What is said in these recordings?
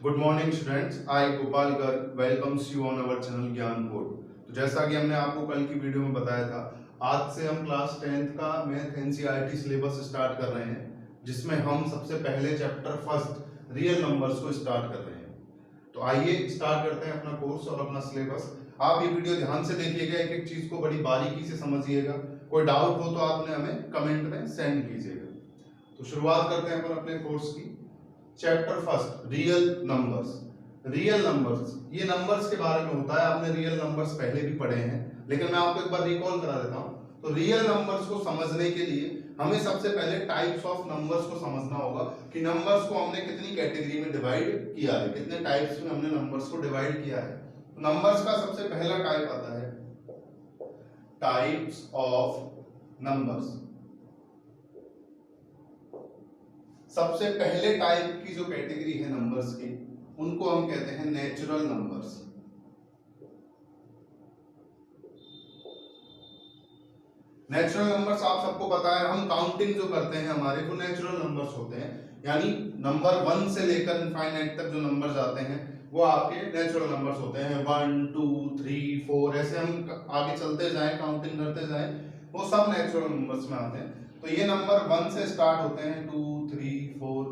Good morning students, I Gopal Garg welcomes you on our channel ज्ञान board. तो जैसा कि हमने आपको कल की वीडियो में बताया था, आज से हम क्लास 10th का मैथ एनसीईआरटी सिलेबस स्टार्ट कर रहे हैं, जिसमें हम सबसे पहले चैप्टर फर्स्ट रियल नंबर्स को स्टार्ट कर रहे हैं। तो आइए स्टार्ट करते हैं अपना कोर्स और अपना सिलेबस। आप ये वीडियो ध्यान से देखिएगा, एक एक चीज को बड़ी बारीकी से समझिएगा। कोई डाउट हो तो आपने हमें कमेंट में सेंड कीजिएगा। तो शुरुआत करते हैं अपन अपने कोर्स की। Chapter first, real numbers. Real numbers, ये नंबर्स के बारे में होता है। आपने रियल नंबर्स पहले भी पढ़े हैं, लेकिन मैं आपको एक बार रिकॉल करा देता हूं। तो रियल नंबर्स को समझने के लिए हमें सबसे पहले टाइप्स ऑफ नंबर्स को समझना होगा कि नंबर्स को हमने कितनी कैटेगरी में डिवाइड किया है, कितने टाइप्स में हमने नंबर्स को डिवाइड किया है। नंबर्स का सबसे पहला टाइप आता है टाइप्स ऑफ नंबर्स। सबसे पहले टाइप की जो कैटेगरी है नंबर्स की, उनको हम कहते हैं नेचुरल नंबर्स। नेचुरल नंबर्स आप सबको पता है, हम काउंटिंग जो करते हैं हमारे, वो नेचुरल नंबर्स होते हैं। यानी नंबर 1 से लेकर इनफाइनाइट तक जो नंबर्स आते हैं वो आपके नेचुरल नंबर्स होते हैं। 1 2 3 4 ऐसे हम आगे चलते जाएं, काउंटिंग करते जाएं, वो सब नेचुरल नंबर्स में आते हैं। तो ये नंबर 1 से स्टार्ट होते हैं, 2 3 4,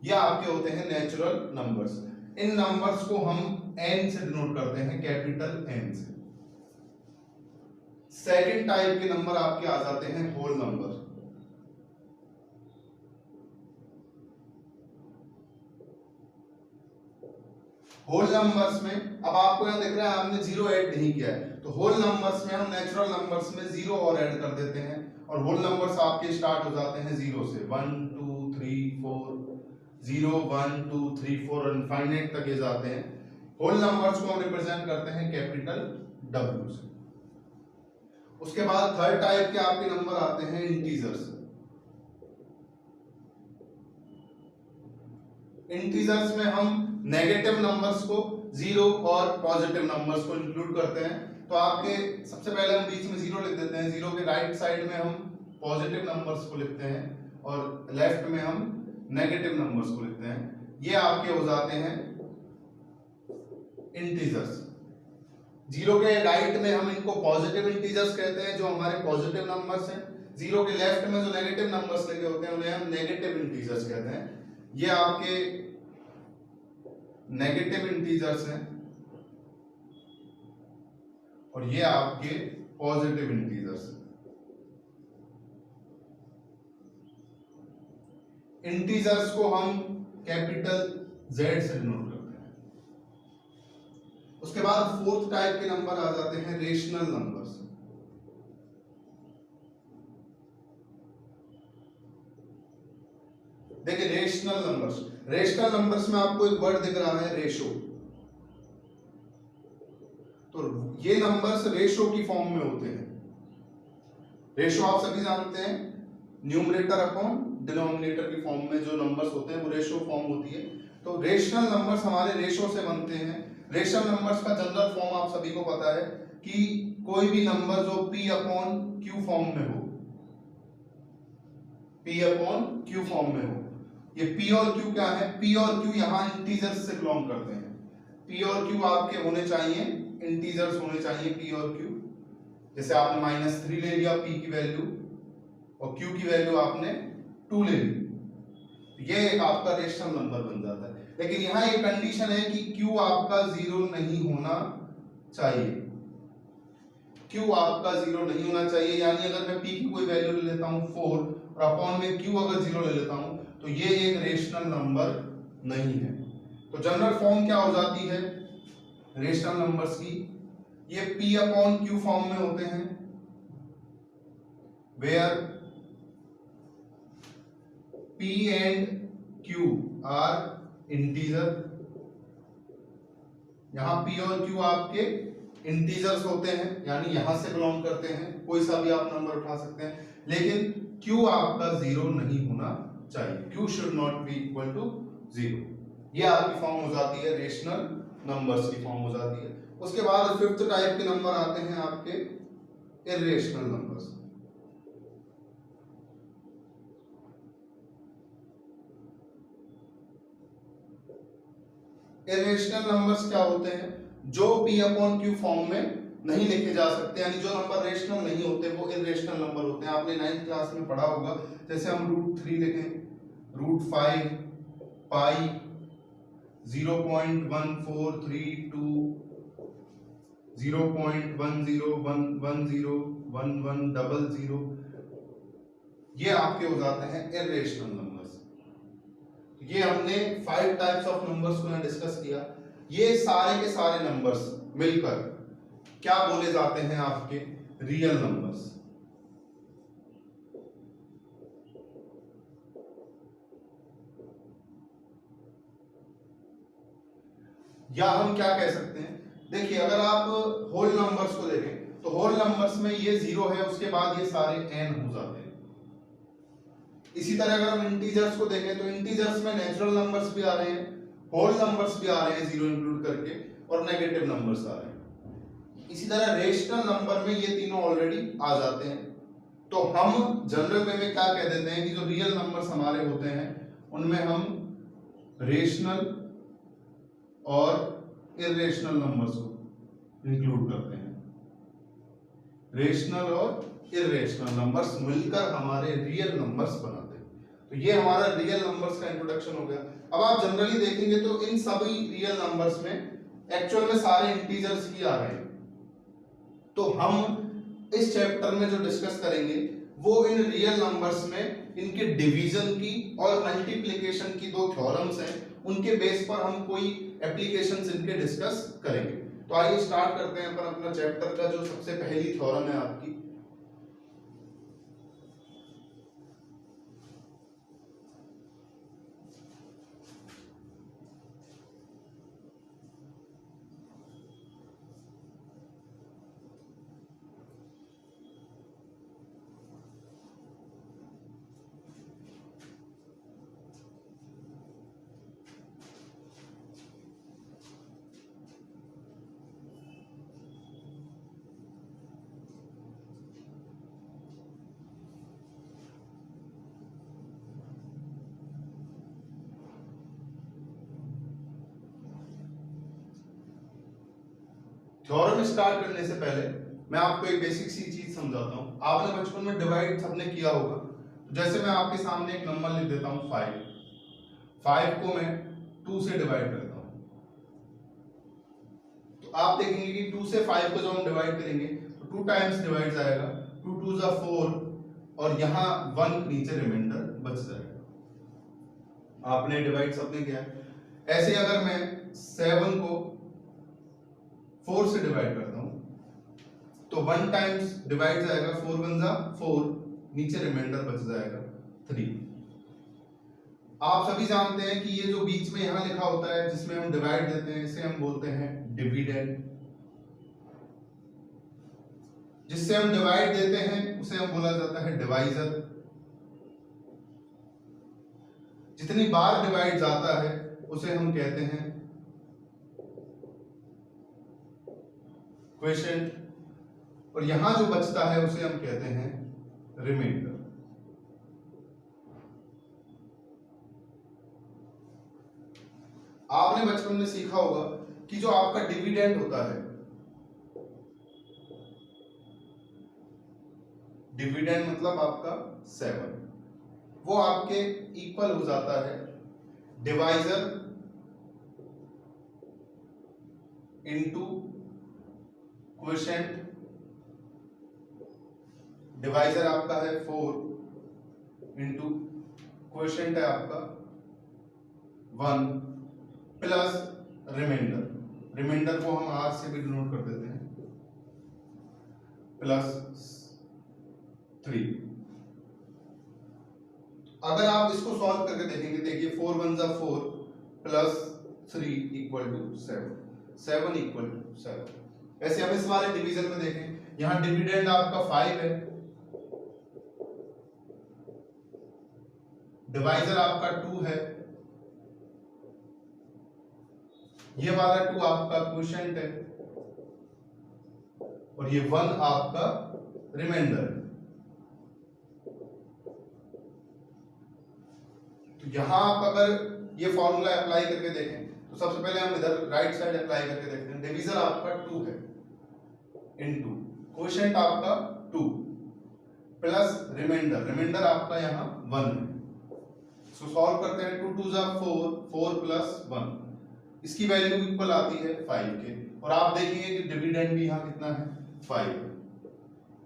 ये आपके होते हैं नेचुरल नंबर्स। इन नंबर्स को हम n से डिनोट करते हैं, कैपिटल N से। सेकंड टाइप के नंबर आपके आ जाते हैं होल नंबर। होल नंबर्स में अब आपको यहां दिख रहा है हमने जीरो ऐड नहीं किया है, तो होल नंबर्स में हम नेचुरल नंबर्स में जीरो और ऐड कर देते हैं, और होल नंबर्स आपके स्टार्ट हो जाते हैं जीरो से। 1 2 3 4, 0 1 2 3 4 इनफाइनाइट तक ये जाते हैं। होल नंबर्स को हम रिप्रेजेंट करते हैं कैपिटल W से। उसके बाद थर्ड टाइप के आपके नंबर आते हैं इंटीजर्स। इंटीजर्स में हम नेगेटिव नंबर्स को, जीरो और पॉजिटिव नंबर्स को इंक्लूड करते हैं। तो आपके सबसे पहले हम बीच में जीरो लिख देते हैं, जीरो के राइट साइड में हम पॉजिटिव नंबर्स को लिखते हैं, और लेफ्ट में हम नेगेटिव नंबर्स को लिखते हैं। ये आपके हो जाते हैं इंटीजर्स। जीरो के राइट में हम इनको पॉजिटिव इंटीजर्स कहते हैं, जो हमारे पॉजिटिव नंबर्स हैं। जीरो के लेफ्ट में जो नेगेटिव नंबर्स लिखे होते हैं उन्हें हम नेगेटिव इंटीजर्स कहते हैं। ये आपके नेगेटिव इंटीजर्स हैं, और ये आपके पॉजिटिव इंटीजर्स हैं। इंटीजर्स को हम कैपिटल Z से डिनोट करते हैं। उसके बाद फोर्थ टाइप के नंबर आ जाते हैं रेशनल नंबर्स। देखिए रेशनल नंबर्स में आपको एक वर्ड दिख रहा है, रेशो। तो ये नंबर्स रेशो की फॉर्म में होते हैं। रेशो आप सभी जानते हैं, न्यूमरेटर अपॉन डिनोमिनेटर की फॉर्म में जो नंबर्स होते हैं वो रेशो फॉर्म होती है। तो रेशनल नंबर्स हमारे रेशो से बनते हैं। रेशनल नंबर्स का जनरल फॉर्म आप सभी को पता है कि कोई भी नंबर जो p अपॉन q फॉर्म में हो, p अपॉन q फॉर्म में हो। ये p और q क्या है? p और q यहाँ इंटीजर्स से बिलोंग करते हैं। p और q आपके होने चाहिए इंटीजर्स होने चाहिए, p और q। जैसे आपने -3 ले लिया p की वैल्यू, और q की वैल्यू आपने 2 ले ली, ये एक आपका रेशनल नंबर बन जाता है। लेकिन यहाँ एक कंडीशन है कि q आपका जीरो नहीं होना चाहिए। q आपका जीरो नहीं होना चाहिए, यानी अगर मैं p की कोई वैल्यू ले लेता हूँ 4 और अपॉन में q अगर जीरो ले लेता हूँ, तो ये एक रेशनल नंबर नहीं है। तो जनरल फॉर्म क्या हो जाती है रेशनल नंबर्स की? ये p अपॉन q फॉर्म में होते हैं, where p and q are integer. यहां p और q आपके इंटीजर्स होते हैं, यानी यहां से बिलोंग करते हैं, कोई सा भी आप नंबर उठा सकते हैं, लेकिन q आपका जीरो नहीं होना चाहिए। q should not be equal to zero. ये आपकी फॉर्म हो जाती है रेशनल नंबर्स की फॉर्म हो जाती है। उसके बाद फिफ्थ टाइप के नंबर आते हैं आपके इर्रेशनल नंबर्स। इरेशनल नंबर्स क्या होते हैं? जो p अपॉन क्यू फॉर्म में नहीं लिखे जा सकते, यानी जो नंबर रेशनल नहीं होते वो इरेशनल नंबर होते हैं। आपने 9th क्लास में पढ़ा होगा, जैसे हम √3 लिखें, √5 पाई 0.1432 0.10111100, ये आपके हो जाते हैं इरेशनल नंबर्स। ये हमने 5 टाइप्स ऑफ नंबर्स को यहाँ डिस्कस किया। ये सारे के सारे नंबर्स मिलकर क्या बोले जाते हैं? आपके रियल नंबर्स। या हम क्या कह सकते हैं, देखिए अगर आप होल नंबर्स को देखें तो होल नंबर्स में ये 0 है, उसके बाद ये सारे n हो जाते हैं। इसी तरह अगर हम इंटीजर्स को देखें तो इंटीजर्स में नेचुरल नंबर्स भी आ रहे हैं, होल नंबर्स भी आ रहे हैं 0 इंक्लूड करके, और नेगेटिव नंबर्स आ रहे हैं। इसी तरह रेशनल नंबर में ये तीनों ऑलरेडी आ जाते हैं। तो हम जनरल वे में क्या कह देते हैं कि जो रियल नंबर्स हमारे होते हैं उनमें हम रेशनल और इरेशनल नंबर्स को इंक्लूड करते हैं। रेशनल और इरेशनल नंबर्स मिलकर हमारे रियल नंबर्स बनाते हैं। तो ये हमारा रियल नंबर्स का इंट्रोडक्शन हो गया। अब आप जनरली देखेंगे तो इन सभी रियल नंबर्स में एक्चुअल में सारे इंटीजर्स ही आ रहे हैं। तो हम इस चैप्टर में जो डिस्कस करेंगे वो इन रियल नंबर्स में इनके डिवीजन की और मल्टीप्लिकेशन की दो थ्योरम्स हैं, उनके बेस पर हम कोई एप्लीकेशंस इनके डिस्कस करेंगे। तो आइए स्टार्ट करते हैं अपन अपना चैप्टर का। जो सबसे पहली थ्योरम है आपकी, थ्योरम स्टार्ट करने से पहले मैं आपको एक बेसिक सी चीज समझाता हूं। आपने बचपन में डिवाइड सबने किया होगा। तो जैसे मैं आपके सामने एक नंबर लिख देता हूं 5 को मैं 2 से डिवाइड करता हूं, तो आप देखेंगे कि 2 से 5 को जब हम डिवाइड करेंगे तो 2 टाइम्स डिवाइड जाएगा, 2 2 जा 4, और यहां 1 नीचे रिमाइंडर बच जाएगा। आपने डिवाइड सबने किया। ऐसे अगर मैं 7 को 4 से डिवाइड करता हूं तो 1 टाइम्स डिवाइड जाएगा, 4 1 जा 4, नीचे रिमाइंडर बच जाएगा 3। आप सभी जानते हैं कि ये जो बीच में यहां लिखा होता है जिसमें हम डिवाइड देते हैं, इसे हम बोलते हैं डिविडेंड। जिससे हम डिवाइड देते हैं उसे हम बोला जाता है डिवाइजर। जितनी बार डिवाइड जाता है उसे हम कहते हैं क्वोशिएंट, और यहां जो बचता है उसे हम कहते हैं रिमाइंडर। आपने बचपन में सीखा होगा कि जो आपका डिविडेंड होता है, डिविडेंड मतलब आपका 7, वो आपके इक्वल हो जाता है डिवाइजर इनटू क्वोशिएंट। डिवाइजर आपका है 4 इंटू क्वोशिएंट है आपका 1 प्लस रिमाइंडर। रिमाइंडर को हम आर से भी डिनोट कर देते हैं, प्लस 3। अगर आप इसको सॉल्व करके देखेंगे, देखिए 4 1 जा 4 plus 3 equal to 7, 7 equal to 7। ऐसे हम इस वाले डिवीजन में देखें, यहां डिविडेंड आपका 5 है, डिवाइजर आपका 2 है, ये वाला 2 आपका क्वोशिएंट है, और ये 1 आपका रिमाइंडर है। तो यहां आप अगर ये फॉर्मूला अप्लाई करके देखें तो सबसे पहले हम इधर राइट साइड अप्लाई करके देखते हैं। डिवीजर आपका 2 है इनटू क्वोशिएंट आपका 2 प्लस रिमाइंडर आपका यहाँ 1 है। सो सॉल्व करते हैं। 2 2 जा 4, 4 प्लस 1, इसकी वैल्यू इक्वल आती है 5 के। और आप देखेंगे कि डिविडेंड भी यहाँ कितना है, 5।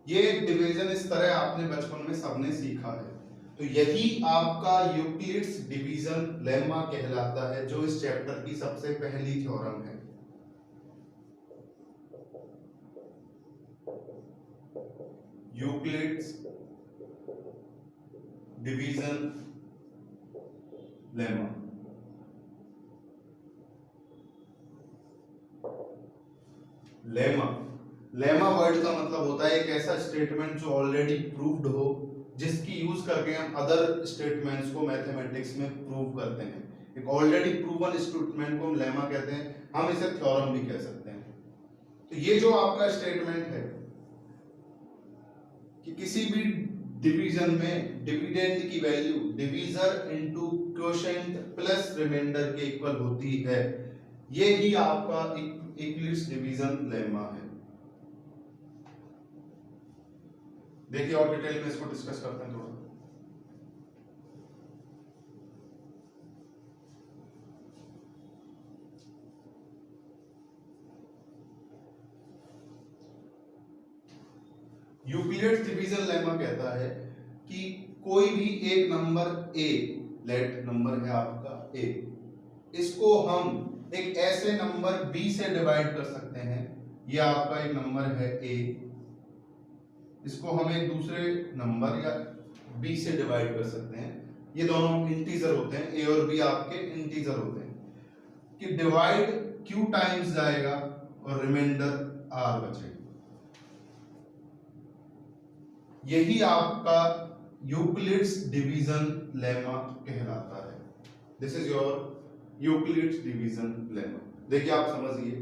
ये डिवीजन इस तरह आपने बचपन में सबने सीखा है। तो यही आपका यूक्लिड्स डिवीजन लेमा कहलाता है, जो इस चैप्टर की सबसे पहली थ्योरम है। Euclid's division lemma. Lemma word का मतलब होता है एक ऐसा स्टेटमेंट जो ऑलरेडी प्रूव्ड हो, जिसकी यूज करके हम अदर स्टेटमेंट्स को मैथमेटिक्स में प्रूव करते हैं। एक ऑलरेडी प्रूवन स्टेटमेंट को हम लेमा कहते हैं, हम इसे थ्योरम भी कह सकते हैं। तो ये जो आपका स्टेटमेंट है कि किसी भी डिवीजन में डिविडेंड की value divisor into quotient plus remainder के इक्वल होती है, ये ही आपका यूक्लिड्स डिवीजन लेमा है। देखिए और डिटेल में इसको डिस्कस करते हैं थोड़ा। यूक्लिड्स डिवीजन लेमा कहता है कि कोई भी एक नंबर a, लेट नंबर है आपका a, इसको हम एक ऐसे नंबर b से डिवाइड कर सकते हैं। ये आपका एक नंबर है a, इसको हम एक दूसरे नंबर या b से डिवाइड कर सकते हैं। ये दोनों इंटीजर होते हैं, a और b आपके इंटीजर होते हैं। कि डिवाइड q टाइम्स जाएगा और रिमाइंडर r बचेगा। यही आपका यूक्लिड्स डिवीजन लेमा कहलाता है। This is your Euclid's division lemma. देखिए आप समझिए,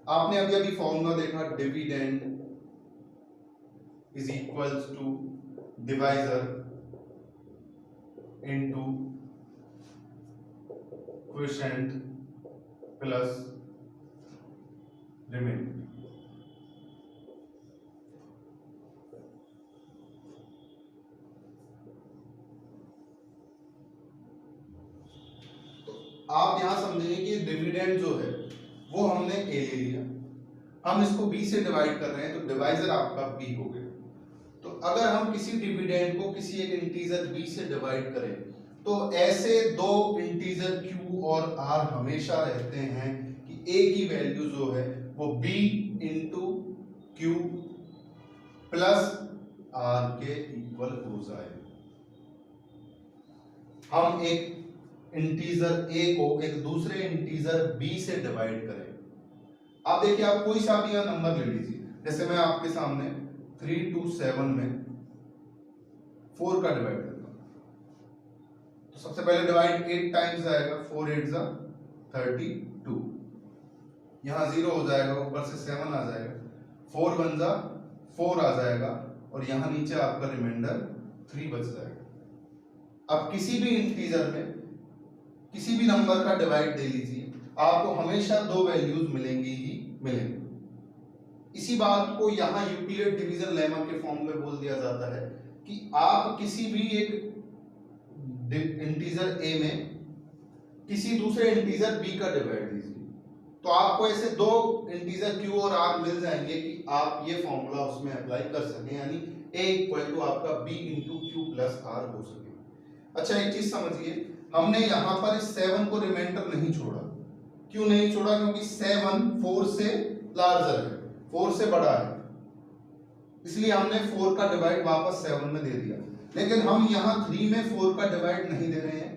आपने अभी अभी फॉर्मूला देखा, dividend is equals to divisor into quotient plus remainder. आप यहां समझेंगे कि डिविडेंड जो है वो हमने a ले लिया, हम इसको b से डिवाइड कर रहे हैं, तो डिवाइजर आपका b हो गया। तो अगर हम किसी डिविडेंड को किसी एक इंटीजर b से डिवाइड करें, तो ऐसे दो इंटीजर q और r हमेशा रहते हैं कि a की वैल्यू जो है वो b into q plus r के इक्वल हो जाए। हम एक इंटीजर a को एक दूसरे इंटीजर b से डिवाइड करें। आप देखिए, आप कोई सा भी नंबर ले लीजिए, जैसे मैं आपके सामने 3 2 7 में 4 का डिवाइड करता हूं। तो सबसे पहले डिवाइड 8 टाइम्स आएगा, 4 8 जा 32, यहां 0 हो जाएगा, ऊपर से 7 आ जाएगा, 4 1 जा 4 आ जाएगा, और यहां नीचे आपका रिमाइंडर 3 बच जाएगा। अब किसी भी इंटीजर में किसी भी नंबर का डिवाइड दे लीजिए, आपको हमेशा दो वैल्यूज मिलेंगी ही मिलेंगी। इसी बात को यहाँ यूक्लिड डिवीजन लेमा के फॉर्म में बोल दिया जाता है कि आप किसी भी एक इंटीजर a में किसी दूसरे इंटीजर b का डिवाइड दीजिए, तो आपको ऐसे दो इंटीजर q और r मिल जाएंगे कि आप ये फॉर्मूला उसमें अप्लाई कर सकें, यानी a इक्वल टू आपका b into Q plus r हो सके। अच्छा, एक चीज समझिए, हमने यहाँ पर इस 7 को रिमाइंडर नहीं छोड़ा। क्यों नहीं छोड़ा? क्योंकि 7 4 से लार्जर है, 4 से बड़ा है, इसलिए हमने 4 का डिवाइड वापस 7 में दे दिया। लेकिन हम यहाँ 3 में 4 का डिवाइड नहीं दे रहे हैं,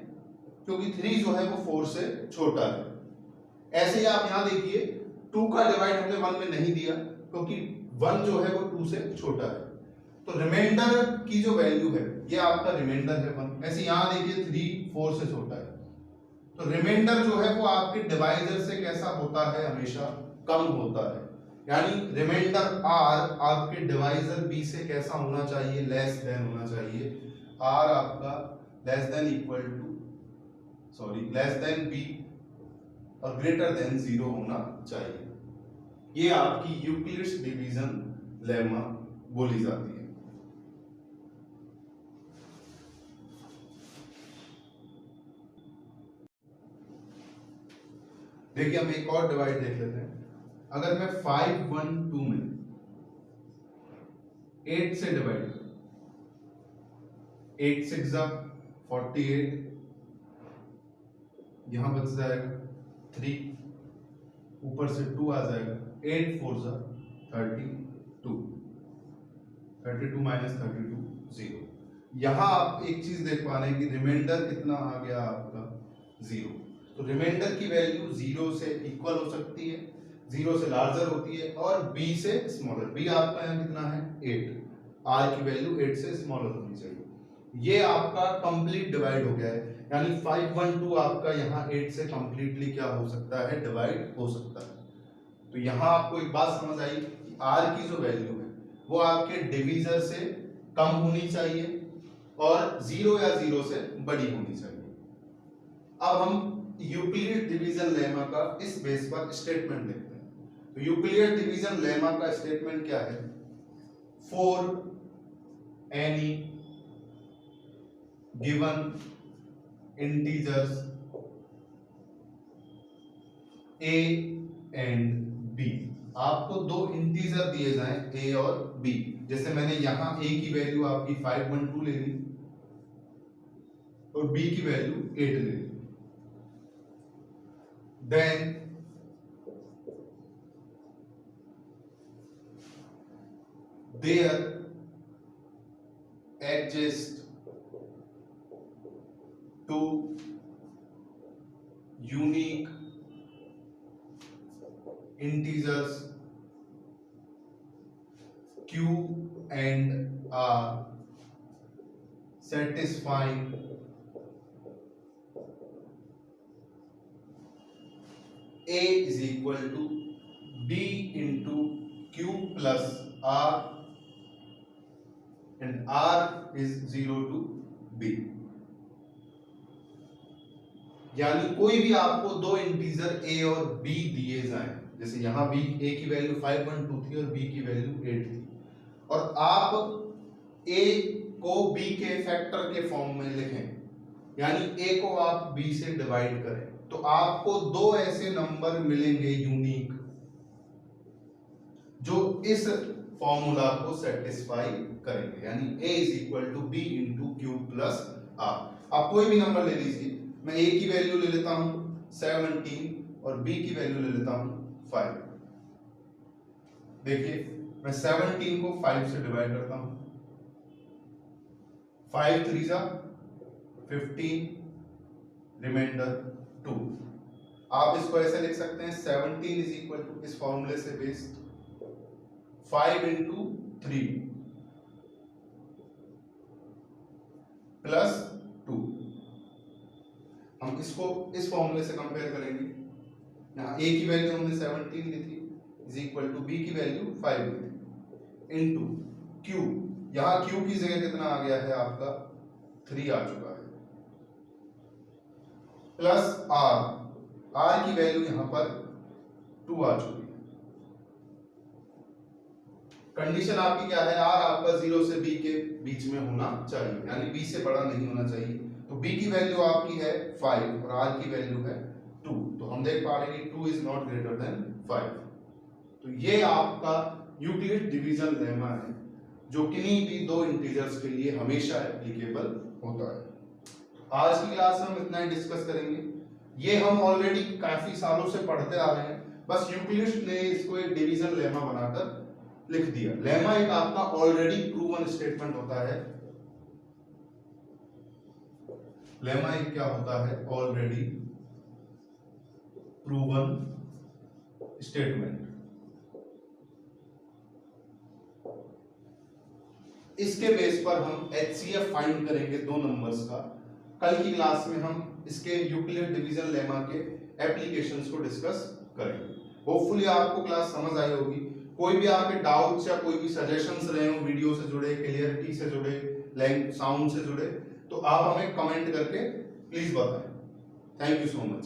क्योंकि 3 जो है वो 4 से छोटा है। ऐसे ही आप यहाँ देखिए, 2 का डिवाइड हमने 1 में नहीं दिया, क्योंकि 1 जो है वो 2 से छोटा है। तो रिमाइंडर की जो वैल्यू है ये आपका रिमाइंडर है 1। ऐसे यहाँ देखिए 3 4 से छोटा है, तो रिमाइंडर जो है वो आपके डिवाइजर से कैसा होता है? हमेशा कम होता है। यानी रिमाइंडर r आपके डिवाइजर b से कैसा होना चाहिए? लेस देन होना चाहिए। r आपका less than equal to less than b और ग्रेटर देन 0 होना चाहिए। ये आपकी यूक्लिड्स डिवीजन लेमा बोली जाती है। देखिए हम एक और डिवाइड देख लेते हैं। अगर मैं 5 1 2 में 8 से डिवाइड करूं, 8 6 48, यहां बच जाएगा 3, ऊपर से 2 आ जाएगा, 8 4 32, 32 माइनस 32 0। यहां आप एक चीज देख पा रहे हैं कि रिमाइंडर कितना आ गया आपका 0। तो रिमाइंडर की वैल्यू 0 से इक्वल हो सकती है, 0 से लार्जर होती है और b से स्मॉलर। b आपका यहाँ कितना है 8, r की वैल्यू 8 से स्मॉलर होनी चाहिए। ये आपका कंप्लीट डिवाइड हो गया है, यानी 5 1 2 आपका यहाँ 8 से कंप्लीटली क्या हो सकता है, डिवाइड हो सकता है। तो यहाँ आपको एक बात समझ आई कि r की जो वैल्यू है वो आपके डिवीजर से कम होनी चाहिए और 0 या 0 से बड़ी होनी चाहिए। अब हम यूक्लिड डिवीजन लेमा का इस बेस पर स्टेटमेंट देखते हैं। तो यूक्लिड डिवीजन लेमा का स्टेटमेंट क्या है, for any given integers a and b, आपको दो इंटीजर दिए जाएं a और b। जैसे मैंने यहां a की वैल्यू आपकी 5 1 2 ले ली और b की वैल्यू 8 ले ली। Then there exist two unique integers q and r satisfying a is equal to b into q plus r and r is 0 to b। यानी कोई भी आपको दो इंटीजर a और b दिए जाएं, जैसे यहां b a की वैल्यू 5 1 2 थी और b की वैल्यू 8 थी, और आप a को b के फैक्टर के फॉर्म में लिखें, यानी a को आप b से डिवाइड करें, तो आपको दो ऐसे नंबर मिलेंगे यूनिक जो इस फॉर्मूला को सेटिस्फाई करेंगे, यानी a is equal to b into Q plus r। आप कोई भी नंबर ले लीजिए, मैं a की वैल्यू ले लेता हूं 17 और b की वैल्यू ले लेता हूं 5। देखिए मैं 17 को 5 से डिवाइड करता हूं, 5 3 जा 15, रिमाइंडर 2। आप इसको ऐसे लिख सकते हैं 17 इज इक्वल टू, इस फॉर्मूले से बेस्ड 5 इंटू 3 प्लस 2। हम इसको इस फॉर्मूले से कंपेयर करेंगे, यहाँ a की वैल्यू हमने 17 ली थी इज इक्वल टू b की वैल्यू 5 ली थी इंटू q, यहाँ q की जगह कितना आ गया है आपका 3 आ चुका है, प्लस r की वैल्यू यहाँ पर 2 आ चुकी है। कंडीशन आपकी क्या है, r आपका 0 से b के बीच में होना चाहिए, यानी b से बड़ा नहीं होना चाहिए। तो b की वैल्यू आपकी है 5 और r की वैल्यू है 2, तो हम देख पा रहे हैं कि 2 इज नॉट ग्रेटर देन 5। तो ये आपका यूक्लिड डिवीजन लेमा है जो किन्हीं भी दो इंटीजर्स के लिए हमेशा एप्लीकेबल होता है। आज की क्लास में हम इतना ही डिस्कस करेंगे। ये हम ऑलरेडी काफी सालों से पढ़ते आ रहे हैं, बस यूक्लिड ने इसको एक डिवीजन लेमा बनाकर लिख दिया। लेमा एक आपका ऑलरेडी प्रूवन स्टेटमेंट होता है, लेमा एक क्या होता है, ऑलरेडी प्रूवन स्टेटमेंट। इसके बेस पर हम HCF फाइंड करेंगे दो नंबर्स का। कल की क्लास में हम इसके यूक्लिड डिवीजन लेमा के एप्लीकेशंस को डिस्कस करेंगे। होपफुली आपको क्लास समझ आई होगी। कोई भी आपके डाउट्स या कोई भी सजेशंस रहे हो वीडियो से जुड़े, क्लियरिटी से जुड़े, साउंड से जुड़े, तो आप हमें कमेंट करके प्लीज बताएं। Thank you so much.